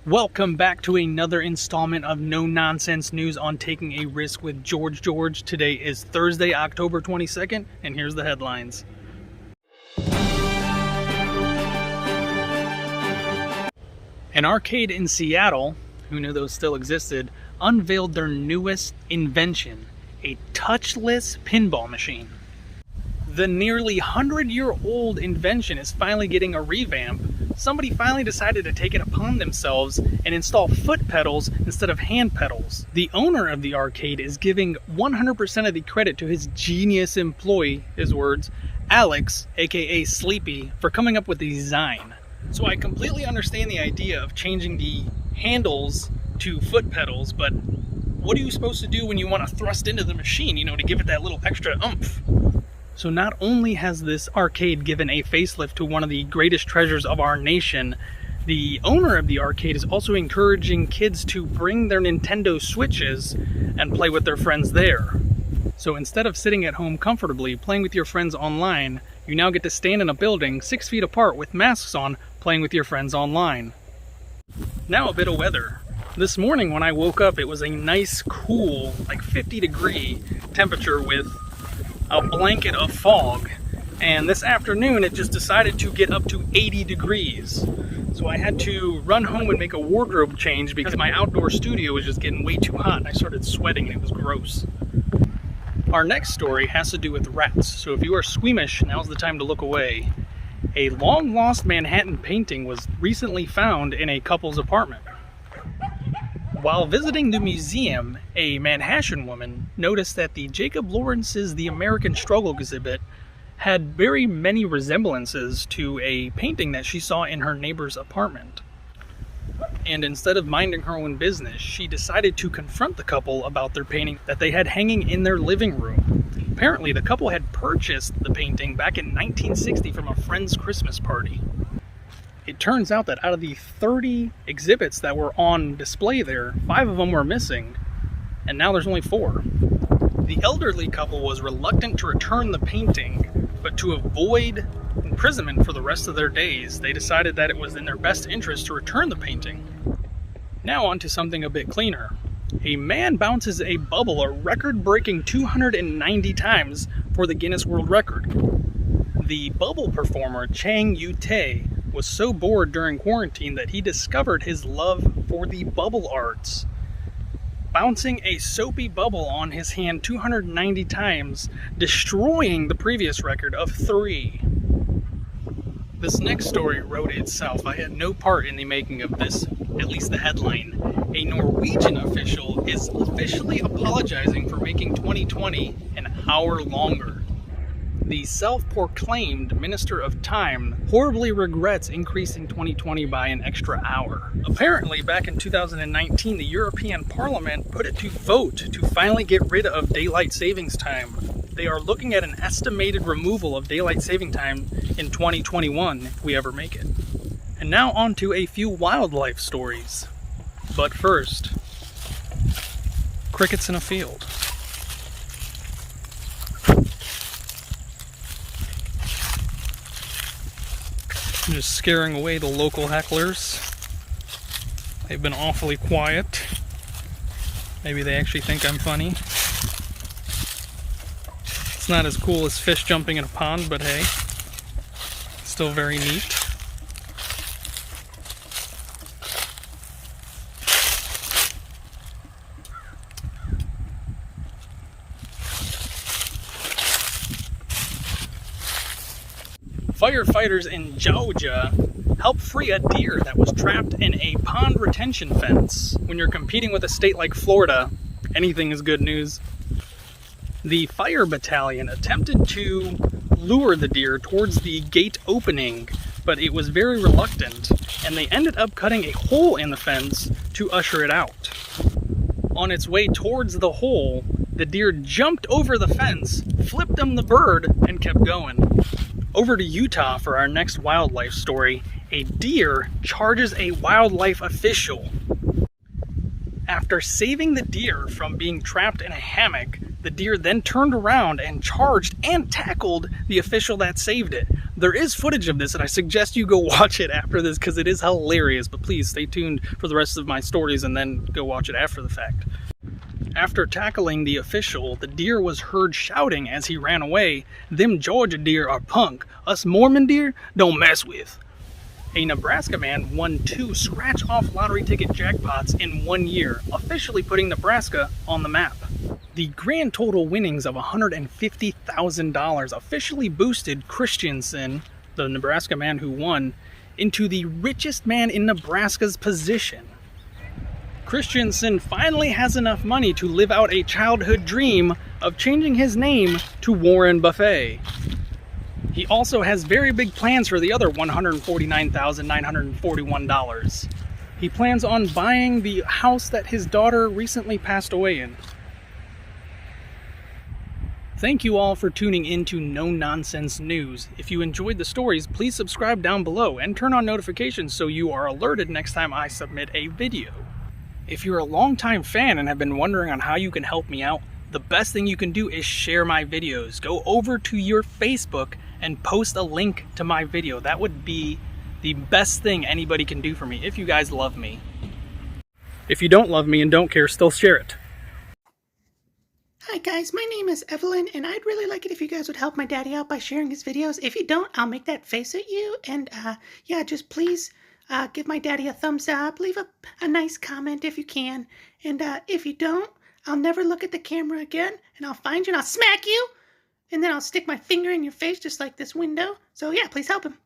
Welcome back to another installment of No Nonsense News on Taking a Risk with George. Today is Thursday, October 22nd, and here's the headlines. An arcade in Seattle, who knew those still existed, unveiled their newest invention, a touchless pinball machine. The nearly 100-year-old invention is finally getting a revamp. Somebody finally decided to take it upon themselves and install foot pedals instead of hand pedals. The owner of the arcade is giving 100% of the credit to his genius employee, his words, Alex, aka Sleepy, for coming up with the design. So I completely understand the idea of changing the handles to foot pedals, but what are you supposed to do when you want to thrust into the machine, to give it that little extra oomph? So not only has this arcade given a facelift to one of the greatest treasures of our nation, the owner of the arcade is also encouraging kids to bring their Nintendo Switches and play with their friends there. So instead of sitting at home comfortably playing with your friends online, you now get to stand in a building 6 feet apart with masks on playing with your friends online. Now a bit of weather. This morning when I woke up, it was a nice, cool, 50-degree temperature with a blanket of fog, and this afternoon it just decided to get up to 80 degrees. So I had to run home and make a wardrobe change because my outdoor studio was just getting way too hot and I started sweating and it was gross. Our next story has to do with rats, so if you are squeamish, now's the time to look away. A long-lost Manhattan painting was recently found in a couple's apartment. While visiting the museum, a Manhattan woman noticed that the Jacob Lawrence's The American Struggle exhibit had very many resemblances to a painting that she saw in her neighbor's apartment. And instead of minding her own business, she decided to confront the couple about their painting that they had hanging in their living room. Apparently, the couple had purchased the painting back in 1960 from a friend's Christmas party. It turns out that out of the 30 exhibits that were on display there, 5 of them were missing, and now there's only 4. The elderly couple was reluctant to return the painting, but to avoid imprisonment for the rest of their days, they decided that it was in their best interest to return the painting. Now on to something a bit cleaner. A man bounces a bubble a record-breaking 290 times for the Guinness World Record. The bubble performer Chang Yu-tae was so bored during quarantine that he discovered his love for the bubble arts, bouncing a soapy bubble on his hand 290 times, destroying the previous record of 3. This next story wrote itself. I had no part in the making of this, at least the headline. A Norwegian official is officially apologizing for making 2020 an hour longer. The self-proclaimed Minister of Time horribly regrets increasing 2020 by an extra hour. Apparently, back in 2019, the European Parliament put it to vote to finally get rid of daylight savings time. They are looking at an estimated removal of daylight saving time in 2021 if we ever make it. And now on to a few wildlife stories. But first, crickets in a field. I'm just scaring away the local hecklers. They've been awfully quiet. Maybe they actually think I'm funny. It's not as cool as fish jumping in a pond, but hey, still very neat. Firefighters in Georgia helped free a deer that was trapped in a pond retention fence. When you're competing with a state like Florida, anything is good news. The fire battalion attempted to lure the deer towards the gate opening, but it was very reluctant, and they ended up cutting a hole in the fence to usher it out. On its way towards the hole, the deer jumped over the fence, flipped them the bird, and kept going. Over to Utah for our next wildlife story. A deer charges a wildlife official. After saving the deer from being trapped in a hammock, the deer then turned around and charged and tackled the official that saved it, There is footage of this, and I suggest you go watch it after this because it is hilarious. But please stay tuned for the rest of my stories and then go watch it after the fact. After tackling the official, the deer was heard shouting as he ran away, "Them Georgia deer are punk. Us Mormon deer don't mess with." A Nebraska man won 2 scratch-off lottery ticket jackpots in 1 year, officially putting Nebraska on the map. The grand total winnings of $150,000 officially boosted Christensen, the Nebraska man who won, into the richest man in Nebraska's position. Christensen finally has enough money to live out a childhood dream of changing his name to Warren Buffett. He also has very big plans for the other $149,941. He plans on buying the house that his daughter recently passed away in. Thank you all for tuning in to No Nonsense News. If you enjoyed the stories, please subscribe down below and turn on notifications so you are alerted next time I submit a video. If you're a longtime fan and have been wondering on how you can help me out, the best thing you can do is share my videos. Go over to your Facebook and post a link to my video. That would be the best thing anybody can do for me if you guys love me. If you don't love me and don't care, still share it. Hi guys, my name is Evelyn, and I'd really like it if you guys would help my daddy out by sharing his videos. If you don't, I'll make that face at you, and yeah, just please give my daddy a thumbs up, leave a nice comment if you can, and if you don't, I'll never look at the camera again, and I'll find you and I'll smack you, and then I'll stick my finger in your face just like this window. So yeah, please help him.